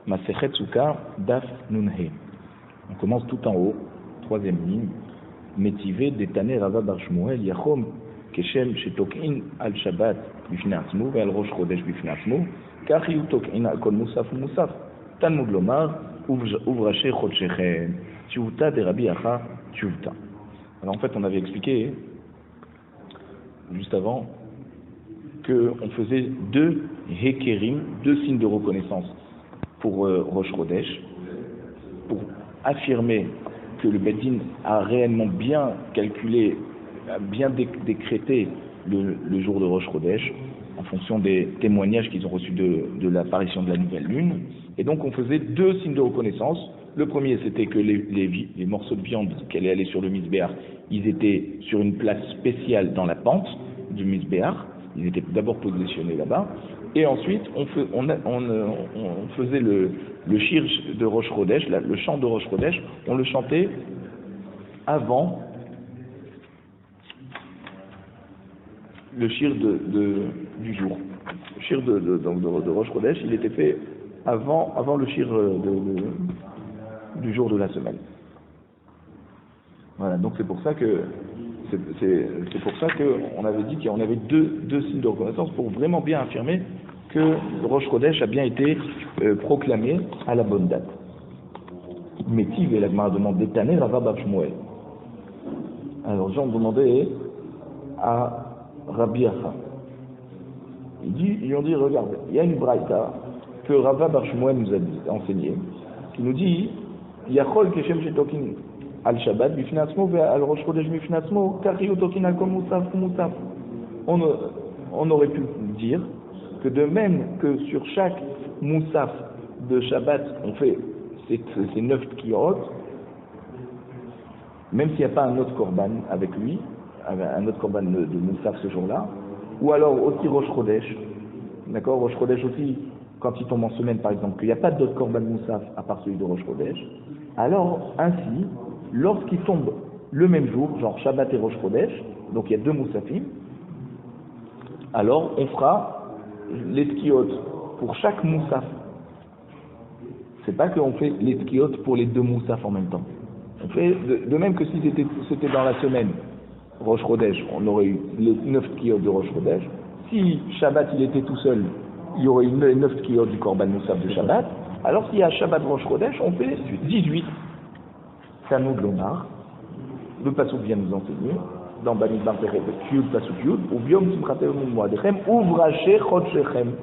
Masechet Sukkar, Daf Nunhe. On commence tout en haut, troisième ligne. Métivé d'étaner Rava Bar Shmuel Yachom Keshem Shetokin al Shabbat Bifnei Atzmo ve'al Rosh Chodesh Bifnei Atzmo Kach Yu Tokin al Kol Musaf Musaf Talmud Lomar Uvrache Chodshechem Tshuvta de Rabbi Acha Tshuvta. Alors en fait on avait expliqué juste avant qu'on faisait deux Hekerim, deux signes de reconnaissance pour Rosh Chodesh, pour affirmer que le Beddin a réellement bien calculé, a bien décrété le jour de Rosh Chodesh, en fonction des témoignages qu'ils ont reçus de l'apparition de la nouvelle lune. Et donc on faisait deux signes de reconnaissance. Le premier, c'était que les morceaux de viande qui allaient aller sur le Mizbeach, ils étaient sur une place spéciale dans la pente du Mizbeach. Ils étaient d'abord positionnés là-bas. Et ensuite, on faisait le shir de Rosh Chodesh, le chant de Rosh Chodesh, on le chantait avant le shir du jour. Le shir de Rosh Chodesh, il était fait avant le shir du jour de la semaine. Voilà, donc c'est pour ça que on avait dit qu'on avait deux signes de reconnaissance pour vraiment bien affirmer que Rosh Chodesh a bien été proclamé à la bonne date. Métiv et la Gemara demande d'étaner Rava Bar Shmuel. Alors les gens demandaient à Rabbi Acha. Ils ont dit regarde, il y a une braïta que Rava Bar Shmuel nous a enseigné, qui nous dit Yachol Keshem Shetokin al Shabbat bifnei atzmo ve'al Rosh Chodesh bifnei atzmo kach yu tokin al kol musaf musaf. On aurait pu dire que de même que sur chaque moussaf de Shabbat, on fait ces 9 tkirot, même s'il n'y a pas un autre korban avec lui, un autre korban de moussaf ce jour-là, ou alors aussi Rosh Chodesh, d'accord, Rosh Chodesh aussi, quand il tombe en semaine par exemple, qu'il n'y a pas d'autre korban moussaf à part celui de Rosh Chodesh, alors ainsi, lorsqu'il tombe le même jour, genre Shabbat et Rosh Chodesh, donc il y a deux moussafim, alors on fera les tkiyot pour chaque moussaf. C'est pas qu'on fait les tkiyot pour les deux moussaf en même temps. On fait de même que si c'était dans la semaine Rosh Chodesh, on aurait eu les 9 tkiyot de Rosh Chodesh. Si Shabbat il était tout seul, il y aurait eu 9 tkiyot du Korban Moussaf de Shabbat. Alors s'il y a Shabbat Rosh Chodesh, on fait 18. Talmud Lomar, le pasuk vient nous enseigner dans Bamidbar Perek Yud pasuk Yud, ou Biom Simchatem Moadechem, Uvrache Chodshechem.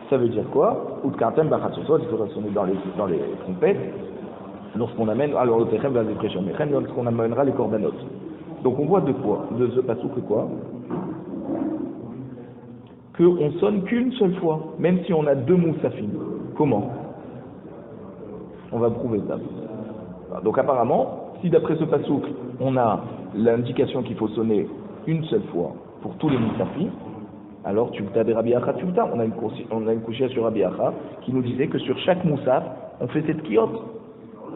Ça veut dire quoi? Utkantem Bachatzosot, il faudra sonner dans les trompettes, lorsqu'on amène, alors l'Otechem va dépression, lorsqu'on amènera les korbanot. Donc on voit de quoi? De ce pasuk que quoi? Qu'on sonne qu'une seule fois, même si on a deux moussafim. Comment? On va prouver ça. Donc apparemment, si d'après ce pasuk, on a l'indication qu'il faut sonner une seule fois pour tous les moussafim, alors tu as des Rabbi Acha Tshuvta. On a une couchée sur Rabbi Acha qui nous disait que sur chaque moussaf, on fait cette kiyot,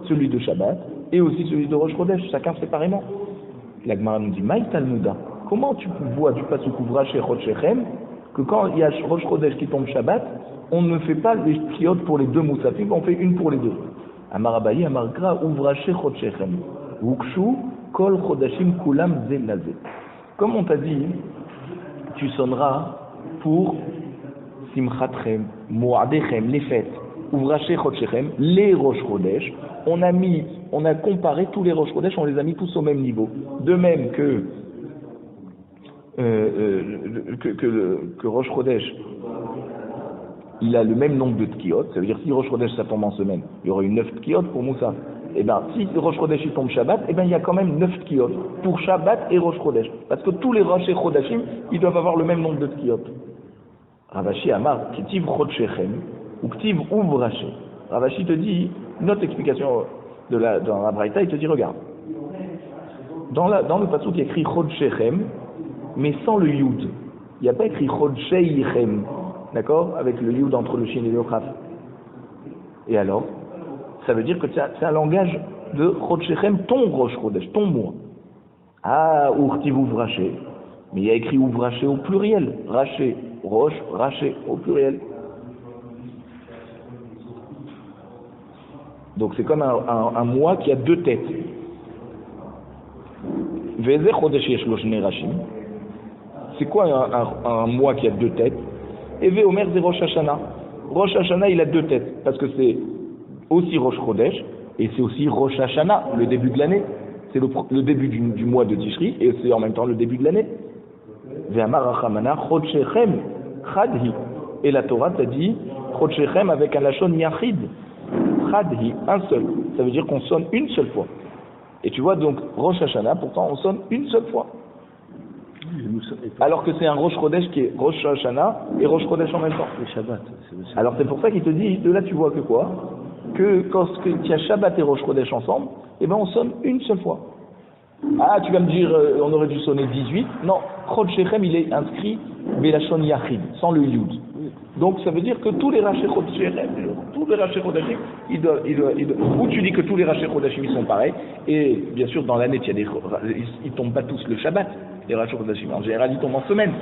celui de Shabbat et aussi celui de Rosh Chodesh, chacun séparément. La Gemara nous dit Maï Talmuda, comment tu vois du pasuk Uvrache Chodshechem que quand il y a Rosh Chodesh qui tombe Shabbat, on ne fait pas les kiyot pour les deux moussafim, on fait une pour les deux. Amar Abaye, Amar Gra, Uvrache Chodshechem, Wukshu, Kol Chodashim Kulam Zelazé. Comme on t'a dit, tu sonneras pour Simchatchem, Moadechem, les fêtes, Uvrache Chodshechem, les Rosh Chodesh. On a comparé tous les Rosh Chodesh, on les a mis tous au même niveau. De même que Rosh Chodesh, il a le même nombre de tkiyot, ça veut dire si Rosh Chodesh ça tombe en semaine, il y aurait eu 9 tkiyot pour Moussa. Et bien si Rosh Chodesh il tombe Shabbat, et bien il y a quand même 9 tkiyot pour Shabbat et Rosh Chodesh. Parce que tous les Rosh et Chodashim, ils doivent avoir le même nombre de tkiyot. Ravashi Amar, Ketiv Chodshechem, ou Ketiv Uvrache. Ravashi te dit, une autre explication dans la Braïta, il te dit, regarde, dans le pasuk il y a écrit Chodshechem, mais sans le Yud. Il n'y a pas écrit Chodshechem. D'accord? Avec le yud entre le shin et le chaf. Et alors? Ça veut dire que c'est un langage de Chodshechem, ton Rosh Chodesh, ton mois. Ah, Urtiv Uvraché. Mais il y a écrit Uvraché au pluriel. Raché, Rosh, Raché au pluriel. Donc c'est comme un mois qui a deux têtes. C'est quoi un mois qui a deux têtes? Eve Omer c'est Rosh Hashanah. Rosh Hashanah il a deux têtes parce que c'est aussi Rosh Chodesh et c'est aussi Rosh Hashanah, le début de l'année. C'est le début du mois de Tishri et c'est en même temps le début de l'année. Et la Torah t'a dit Chodshechem avec un lachon yachid. Chadhi, un seul. Ça veut dire qu'on sonne une seule fois. Et tu vois donc Rosh Hashanah, pourtant on sonne une seule fois. Alors que c'est un Rosh Chodesh qui est Rosh Hashanah et Rosh Chodesh en même temps. Le Shabbat. Alors c'est pour ça qu'il te dit, de là tu vois que quoi? Que quand il y a Shabbat et Rosh Chodesh ensemble, eh ben on sonne une seule fois. Ah, tu vas me dire, on aurait dû sonner 18. Non, Chodshechem il est inscrit Belashon Yachid, sans le Yud. Donc ça veut dire que tous les Rashi Chodshechem, tous les Rashi Chodashim, ou tu dis que tous les Rashi Chodashim ils sont pareils, et bien sûr dans l'année ils tombent pas tous le Shabbat, les Rashi Chodashim, en général ils tombent en semaine.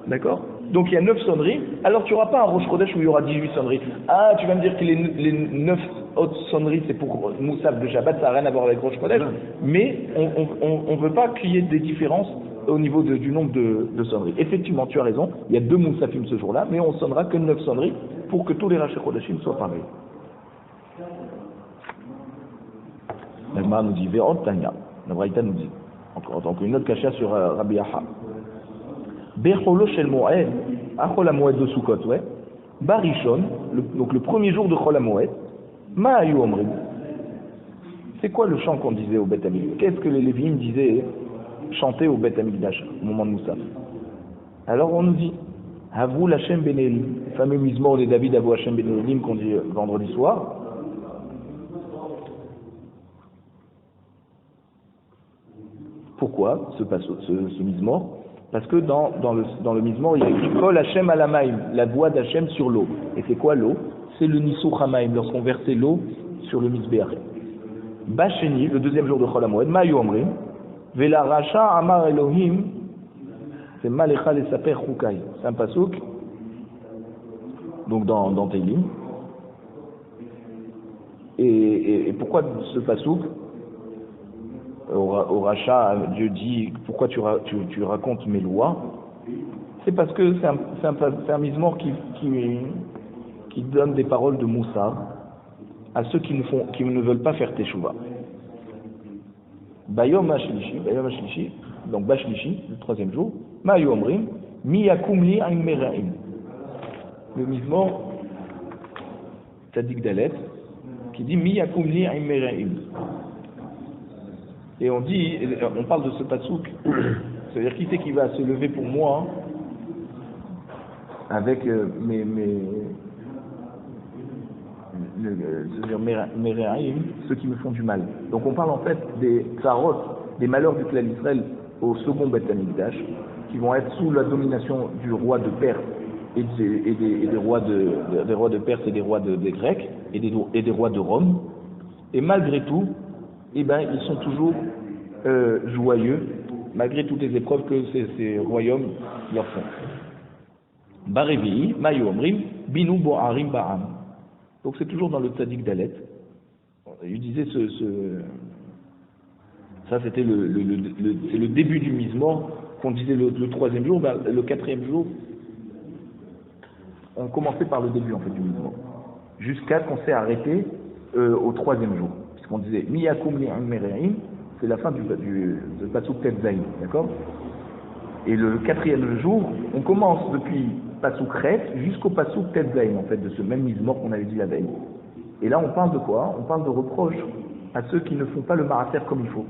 D'accord? Donc il y a 9 sonneries, alors tu n'auras pas un Rosh Chodesh où il y aura 18 sonneries. Ah, tu vas me dire que les 9 autres sonneries c'est pour Moussaf de Shabbat, ça n'a rien à voir avec Rosh Chodesh, mais on ne veut pas qu'il y ait des différences au niveau du nombre de sonneries. Effectivement, tu as raison, il y a 2 Moussafim ce jour-là, mais on ne sonnera que 9 sonneries pour que tous les Rashi Chodashim soient pareils. L'Agmara nous dit, Ve'od Tanya, la Braïta nous dit, donc une autre cacha sur Rabbi Yaha. Becholo shel Moed, à Chol HaMoed de Sukkot, ouais. Barishon, donc le premier jour de Chol HaMoed, Ma'ayu Omrim. C'est quoi le chant qu'on disait au Beth Amikdash? Qu'est-ce que les Lévi'im disaient chanter au Beth Amikdash au moment de Moussaf? Alors on nous dit, Havou l'Hashem ben Elim, le fameux mismor de David Havou Hashem ben Elim qu'on dit vendredi soir. Pourquoi ce mismor? Parce que dans le Mizmor, il y a écrit Kol Hashem alamaim, la voix d'Hashem sur l'eau. Et c'est quoi l'eau? C'est le Nisuch Hamaim, lorsqu'on versait l'eau sur le Mizbeach. Bacheni, le deuxième jour de Chol HaMoed, Ma'ayu Omrim, Vela Racha Amar Elohim, c'est Malecha Lesaper Chukai. C'est un pasouk, donc dans Teilim. Et pourquoi ce pasouk? Au rachat, Dieu dit pourquoi tu racontes mes lois? C'est parce que c'est un mismor qui donne des paroles de Moussa à ceux qui ne veulent pas faire teshuva. Bayom Hashlishi, donc Bashlishi, le troisième jour, Ma'ayu Omrim, Mi Yakum Li Aim Meraim. Le mismor Tzadik Dalet qui dit Mi Yakum Li Aim Meraim. Et on parle de ce pasouk, c'est-à-dire qui c'est qui va se lever pour moi avec mes réaïm, ceux qui me font du mal. Donc on parle en fait des tsarot, des malheurs du clan Israël au second Beth Amikdash, qui vont être sous la domination du roi de Perse et des rois de Perse et des rois des Grecs et des rois de Rome. Et malgré tout, eh ben, ils sont toujours joyeux, malgré toutes les épreuves que ces royaumes leur font. Barevi, Mayu Omrim, Binu Bo'arim Ba'am. Donc c'est toujours dans le Tzadik Dalet. Il disait ça c'était le début du Mizmor, qu'on disait le troisième jour, ben, le quatrième jour, on commençait par le début en fait du Mizmor, jusqu'à qu'on s'est arrêté au troisième jour. On disait Miyakum li Mereim, c'est la fin du Pasuk Tetzaïn, d'accord? Et le quatrième jour, on commence depuis Pasuk Ret jusqu'au Pasuk Tetzaïn, en fait, de ce même Mizmor qu'on avait dit la veille. Et là, on parle de quoi? On parle de reproches à ceux qui ne font pas le Marater comme il faut.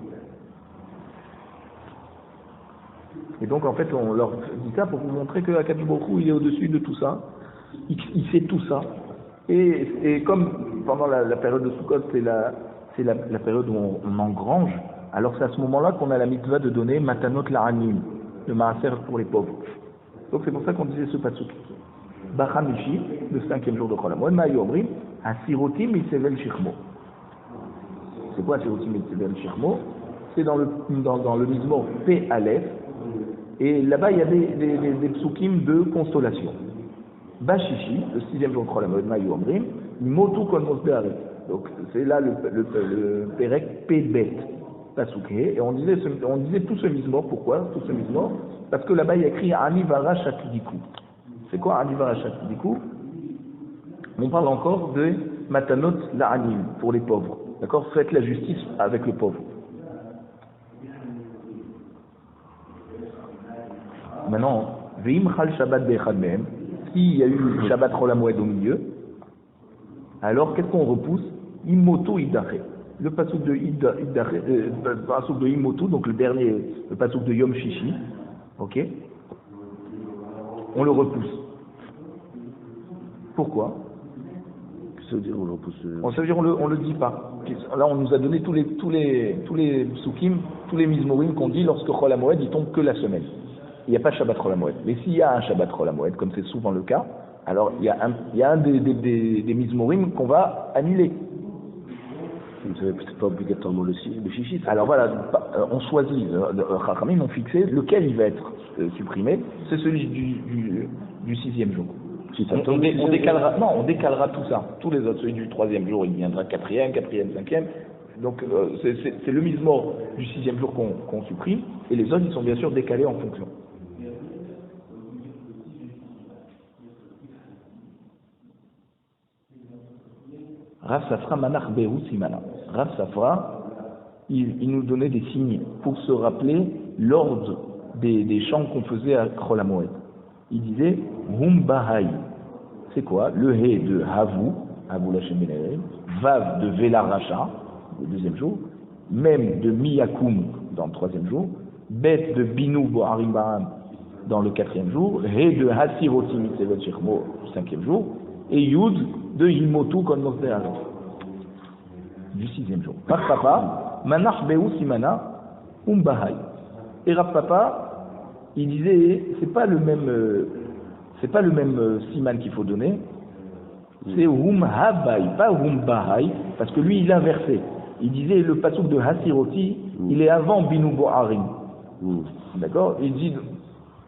Et donc, en fait, on leur dit ça pour vous montrer que Akadosh Baruch Hu, il est au-dessus de tout ça, il sait tout ça. Et comme pendant la période de Sukkot, c'est la période où on engrange, alors c'est à ce moment-là qu'on a la mitzvah de donner Matanot La'anim, le maaser pour les pauvres. Donc c'est pour ça qu'on disait ce pasuk. Bachamishi, le 5e jour de Chol HaMoed, Ma'ayu Omrim, Asirotim Mitzevel Shirmo. C'est quoi Asirotim Mitzevel Shirmo? C'est dans le Mizmor P Aleph, et là-bas il y a des psukim de consolation. Bashishi, le 6e jour de Chol HaMoed, Ma'ayu Omrim, Motu Kol Mosbearet. Donc c'est là le Perek Pébet, Pasouké, et on disait tout ce mismor, pourquoi tout ce mismor? Parce que là-bas il y a écrit Anivara Shatidiku. C'est quoi Anivara Shatidiku? On parle encore de Matanot La'anim, pour les pauvres. D'accord? Faites la justice avec le pauvre. Maintenant, Ve'im Chal Shabbat Be'echad Mehem, s'il y a eu Shabbat Chol HaMoed au milieu, alors qu'est-ce qu'on repousse? Imoto Idache. Le pasouk de Imoto, donc le pasouk de Yom Shishi, ok? On le repousse. Pourquoi? Ça veut dire on le repousse. Ça veut dire on le dit pas. Là on nous a donné tous les psukim, tous les mizmorim qu'on dit lorsque Chol HaMoed il tombe que la semaine. Il n'y a pas Shabbat Chol HaMoed. Mais s'il y a un Shabbat Chol HaMoed, comme c'est souvent le cas, alors il y a un des mizmorim qu'on va annuler. C'est pas obligatoirement le chichi. Alors voilà, on choisit, Chachamim ont fixé lequel il va être supprimé, c'est celui du 6e jour. Si ça tombe, on décalera tout ça. Tous les autres, celui du 3e jour, il viendra 4e, 5e. Donc c'est le mizmor du 6e jour qu'on supprime, et les autres ils sont bien sûr décalés en fonction. Rav Safra Manach Behu Simana. Rav Safra, il nous donnait des signes pour se rappeler l'ordre des chants qu'on faisait à Chol HaMoed. Il disait Hum Bahai. C'est quoi? Le He de Havu Lashem Ben, Vav de Vela Racha, le 2e jour, Mem de Miyakum dans le 3e jour, Bet de Binu Boharim Baram dans le 4e jour, He de Hasiroti Mitzevet Shechmo, le 5e jour, et Yud de Yimotu Kon Mosdeal du 6e jour. Rav Papa, Manach Behu Simana, Bahai. Et Rav Papa, il disait, c'est pas le même siman qu'il faut donner, c'est Habai, pas Bahai, parce que lui il inversait. Il disait le pasouk de Hasiroti, il est avant Binu Boharim. D'accord? Il dit,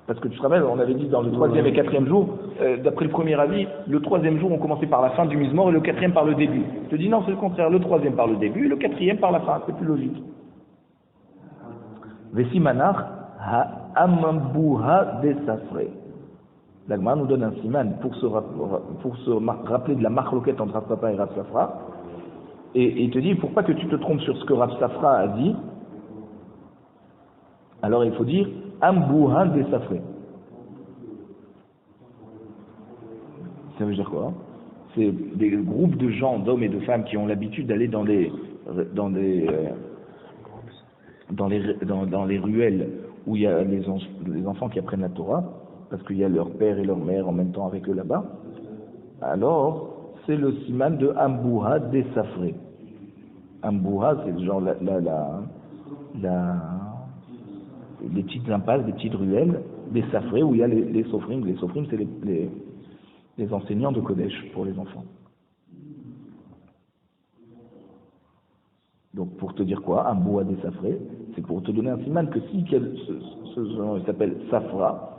parce que tu te rappelles, on avait dit dans le 3e et 4e jour, d'après le premier avis, le 3e jour on commençait par la fin du mizmor et le 4e par le début. Je te dis non, c'est le contraire, le 3e par le début et le 4e par la fin, c'est plus logique. Vesimanach ha'ambuha desafre. L'Agma nous donne un siman pour se rappeler de la marloquette entre Rav Papa et Rav Safra, et il te dit, pour pas que tu te trompes sur ce que Rav Safra a dit, alors il faut dire Ambuhan desafre. Ça veut dire quoi? C'est des groupes de gens, d'hommes et de femmes qui ont l'habitude d'aller dans les ruelles où il y a les enfants qui apprennent la Torah, parce qu'il y a leur père et leur mère en même temps avec eux là-bas. Alors, c'est le siman de Ambuha desafre. Ambuha, c'est genre des petites impasses, des petites ruelles, des safrés où il y a les sofrim. Les sofrim, c'est les enseignants de Kodesh pour les enfants. Donc pour te dire quoi, un bois des safrés, c'est pour te donner un siman que si ce genre il s'appelle Safra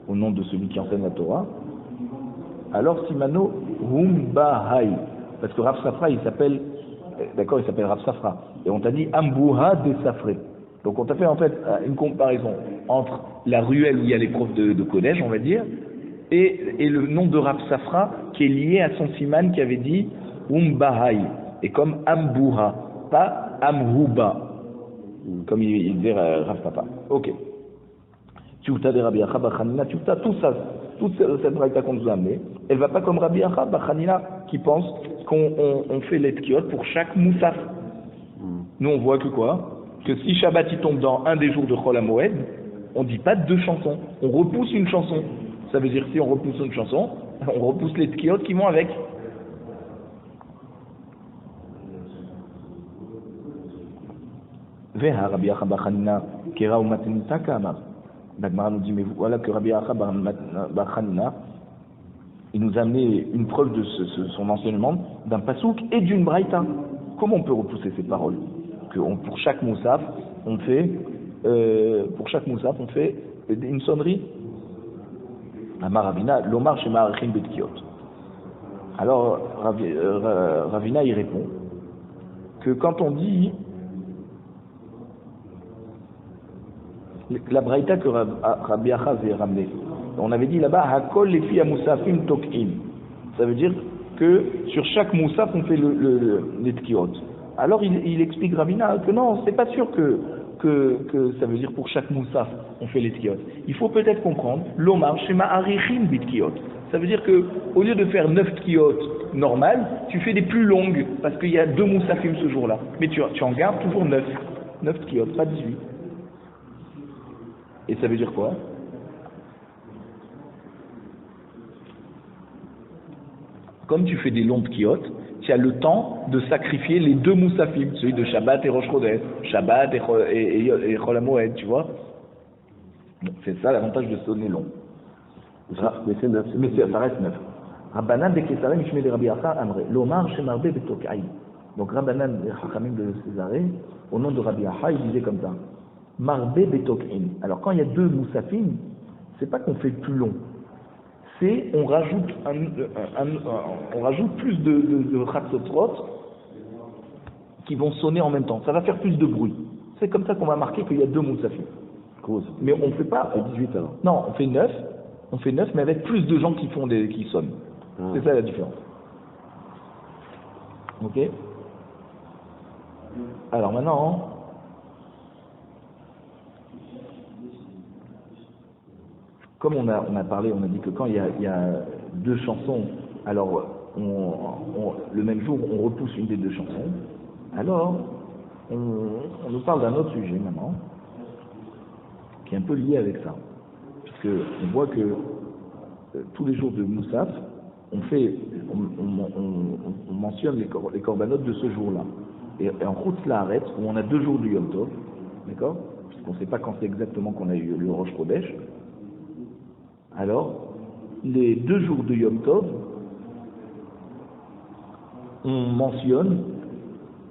au nom de celui qui enseigne la Torah, alors simano hum bahai, parce que Rav Safra il s'appelle Rav Safra, et on t'a dit Ambuha des safrés. Donc on t'a fait en fait une comparaison entre la ruelle où il y a les profs de Kodesh, on va dire, et le nom de Rav Safra qui est lié à son siman qui avait dit Bahai, et comme Ambuha, pas Amhuba, comme il disait Rav Papa. Ok. Tchouta de Rabbi Acha Bachanina, Tchouta, toute cette braïta qu'on nous a amenée, elle va pas comme Rabbi Acha Bachanina qui pense qu'on fait l'etkiot pour chaque moussaf. Nous on voit que quoi? Que si Shabbat il tombe dans un des jours de Chol HaMoed, on dit pas 2 chansons, on repousse une chanson. Ça veut dire si on repousse une chanson, on repousse les tkiyot qui vont avec. Veha Rabbi Acha Bachanina Kera ou Matenita Kamar. L'Agmara nous dit, mais voilà que Rabbi Acha Bachanina, il nous a amené une preuve de son enseignement d'un pasouk et d'une braïta. Comment on peut repousser ces paroles? Pour chaque moussaf, on fait une sonnerie. Amar Rabina, l'omar shema arichin betkiyot. Alors, Ravina y répond que quand on dit la braïta que Rabbi Achaz est ramené, on avait dit là-bas Hakol les filles à Moussafim Tok'in. Ça veut dire que sur chaque Moussaf on fait les tkiot. Alors il explique Ravina que non, c'est pas sûr que ça veut dire pour chaque Moussaf on fait les tkiot. Il faut peut-être comprendre l'Omar Shema Arichin Bitkiot. Ça veut dire que au lieu de faire 9 tkiot normales, tu fais des plus longues parce qu'il y a 2 Moussafim ce jour-là. Mais tu en gardes toujours 9 tkiot, pas 18. Et ça veut dire quoi? Comme tu fais des longues tkiot, tu as le temps de sacrifier les 2 moussafim, celui de Shabbat et Rosh Chodesh, Shabbat et Chol HaMoed, tu vois. C'est ça l'avantage de sonner long. Mais c'est 9. Mais ça reste 9. Rabbanan de Kesarem, Ishmael de Rabbi Acha, Amre. L'Omar Shemarbe Betok'aï. Donc Rabbanan et Chachamim de Césarée, au nom de Rabbi Acha, il disait comme ça. Marbe Betok'in. Alors quand il y a 2 moussafim, c'est pas qu'on fait plus long. C'est on rajoute plus de Chatzotrot qui vont sonner en même temps. Ça va faire plus de bruit. C'est comme ça qu'on va marquer qu'il y a 2 moussafim. Mais on ne fait pas. On fait 18 alors. Non, on fait 9. On fait 9, mais avec plus de gens qui sonnent. C'est ça la différence. Ok. Alors maintenant, comme on a parlé, on a dit que quand il y a 2 chansons, alors le même jour on repousse une des 2 chansons. Alors on nous parle d'un autre sujet maintenant, qui est un peu lié avec ça, puisque on voit que tous les jours de Moussaf, on mentionne les corbanotes de ce jour-là. Et en route Laaret, où on a 2 jours du Yom Tov, d'accord, puisqu'on ne sait pas quand c'est exactement qu'on a eu le Rosh Chodesh. Alors, les 2 jours de Yom Tov, on mentionne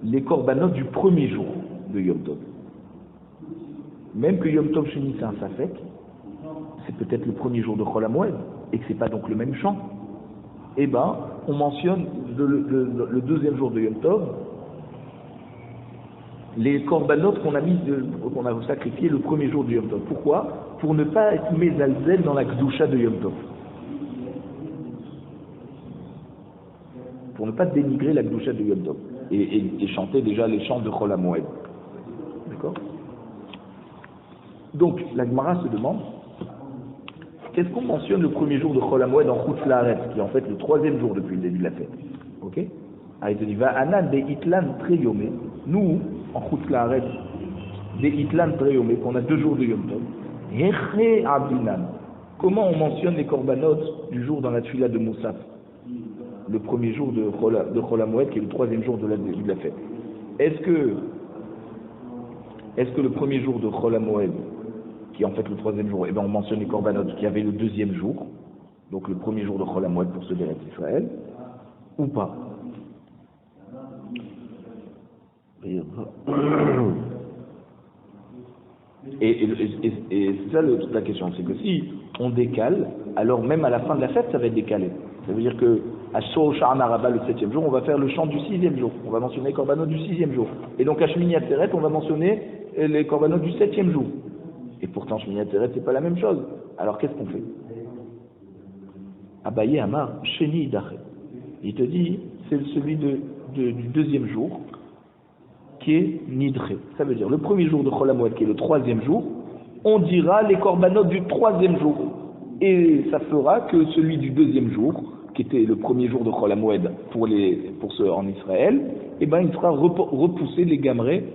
les corbanotes du premier jour de Yom Tov. Même que Yom Tov Sheni c'est un Safek, c'est peut-être le premier jour de Chol HaMoed, et que c'est pas donc le même chant. Eh ben, on mentionne le 2e jour de Yom Tov, les corbanotes qu'on a sacrifiés le premier jour du Yom Tov. Pourquoi? Pour ne pas être mézalzel dans la Kdusha de Yom Tov. Pour ne pas dénigrer la Kdusha de Yom Tov. Et chanter déjà les chants de Chol HaMoed. D'accord? Donc, la Gemara se demande, qu'est-ce qu'on mentionne le premier jour de Chol HaMoed en Chutz Laaretz, qui est en fait le 3e jour depuis le début de la fête? Ok? Ah, il te dit, va anan de itlan treyomé. Nous, en Chutz Laaretz, des itlan treyomé, qu'on a 2 jours de Yom Tov. Heche abinan. Comment on mentionne les corbanotes du jour dans la tfila de Moussaf? Le premier jour de Chol HaMoed, qui est le 3e jour de la fête. Est-ce que le premier jour de Chol HaMoed, qui est en fait le 3e jour, eh ben on mentionne les corbanotes qui avaient le 2e jour, donc le premier jour de Chol HaMoed pour ceux d'Eretz Israël, ou pas? Et c'est ça la question, c'est que si on décale, alors même à la fin de la fête, ça va être décalé. Ça veut dire que à Sha'ana Rabbah, le 7e jour, on va faire le chant du 6e jour. On va mentionner les corbanotes du 6e jour. Et donc à Shmini Atzeret, on va mentionner les corbanotes du 7e jour. Et pourtant, Shmini Atzeret, c'est pas la même chose. Alors qu'est-ce qu'on fait? Abaye Amar, Sheni Idachet. Il te dit, c'est celui du 2e jour qui est Nidré. Ça veut dire le premier jour de Chol HaMoed, qui est le 3e jour, on dira les corbanotes du 3e jour. Et ça fera que celui du 2e jour, qui était le premier jour de Chol HaMoed pour ceux en Israël, eh ben, il sera repoussé, les gamrés,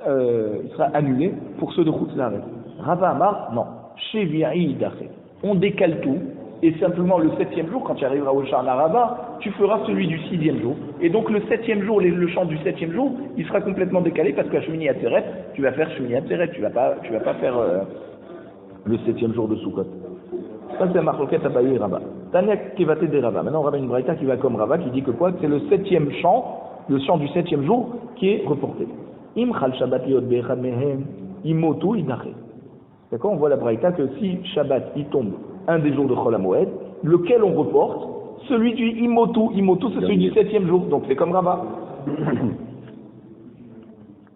il sera annulé pour ceux de Chutz Laaretz. Rava Amar, non. Shevi'i Idachet. On décale tout, et simplement le 7e jour, quand tu arriveras au Sha'ana Rabbah, tu feras celui du 6e jour. Et donc le 7e jour, le chant du 7e jour, il sera complètement décalé parce qu'à Shmini Atzeret, tu vas faire Shmini Atzeret, tu vas pas faire le 7e jour de Sukkot. Ça c'est Marloket Abaye et Rava. Tanya Kevate de Rava. Maintenant on a une braïta qui va comme Rava, qui dit que quoi? C'est le 7e chant, le chant du 7e jour, qui est reporté. Im Chal Shabbat Liot Be'echad Mehem, Imotu Idachet. D'accord? On voit la braïta que si Shabbat il tombe un des jours de Chol HaMoed, lequel on reporte, Celui du Imotu. Imotu, c'est celui du 7e jour. Donc c'est comme Rabat.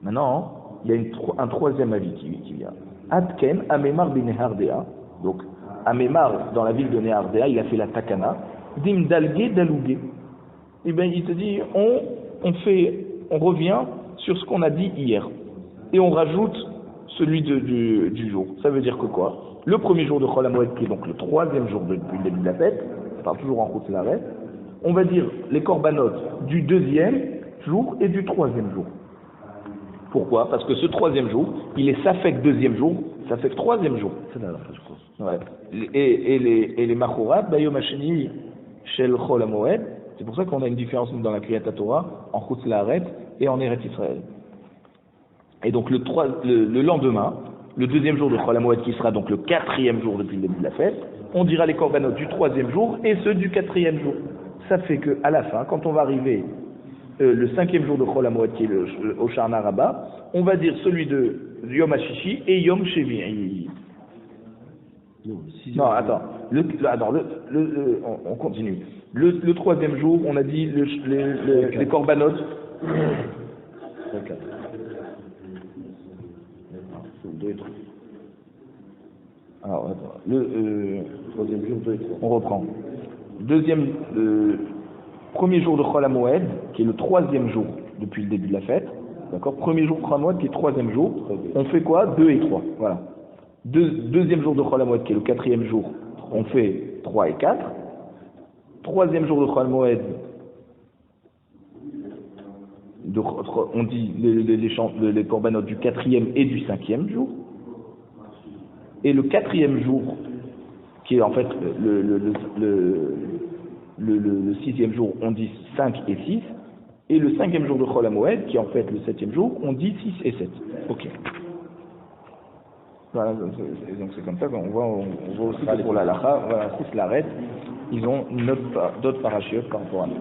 Maintenant, il y a un troisième avis qui vient. Adken Amemar ben Nehardea. Donc, Amemar, dans la ville de Nehardea, il a fait la takana. Dim dalge dalouge. Eh bien, il te dit, on revient sur ce qu'on a dit hier. Et on rajoute celui du jour. Ça veut dire que quoi? Le premier jour de Chol HaMoed, qui est donc le troisième jour depuis le début de la fête, ça part toujours en route l'arrêt, on va dire les corbanotes du deuxième jour et du troisième jour. Pourquoi? Parce que ce troisième jour, il est safek deuxième jour, safek troisième jour. C'est là, je crois. Ouais. Et les machorat, bayom hasheni shel Chol HaMoed, c'est pour ça qu'on a une différence dans la Kriyat Torah, en Chutz La'aretz et en Eretz Israël. Et donc le lendemain, le deuxième jour de Chol HaMoed, qui sera donc le quatrième jour depuis le début de la fête, on dira les corbanotes du troisième jour et ceux du quatrième jour. Ça fait qu'à la fin, quand on va arriver le cinquième jour de Chol HaMoed, qui est au Sharna Rabbah, on va dire celui de Yom HaShishi et Yom Shevi. Non, attends. On continue. Le troisième jour, on a dit les corbanotes. Le 4. 2 et 3. Alors, attends. Troisième jour, 2 et 3. On reprend. Premier jour de Chol HaMoed, qui est le troisième jour depuis le début de la fête. D'accord? Premier jour de Chol HaMoed, qui est troisième jour. On fait quoi? 2 et 3. Voilà. Deuxième jour de Chol HaMoed, qui est le quatrième jour, on fait 3 et 4. Troisième jour de Chol HaMoed, on dit les corbanotes du quatrième et du cinquième jour. Et le quatrième jour, qui est en fait le sixième jour, on dit 5 et 6. Et le cinquième jour de Chol HaMoed, qui est en fait le septième jour, on dit 6 et 7. Ok. Voilà, donc c'est comme ça qu'on voit aussi que pour la lacha, voilà, c'est l'arrêt, ils ont d'autres parachutes par rapport à nous.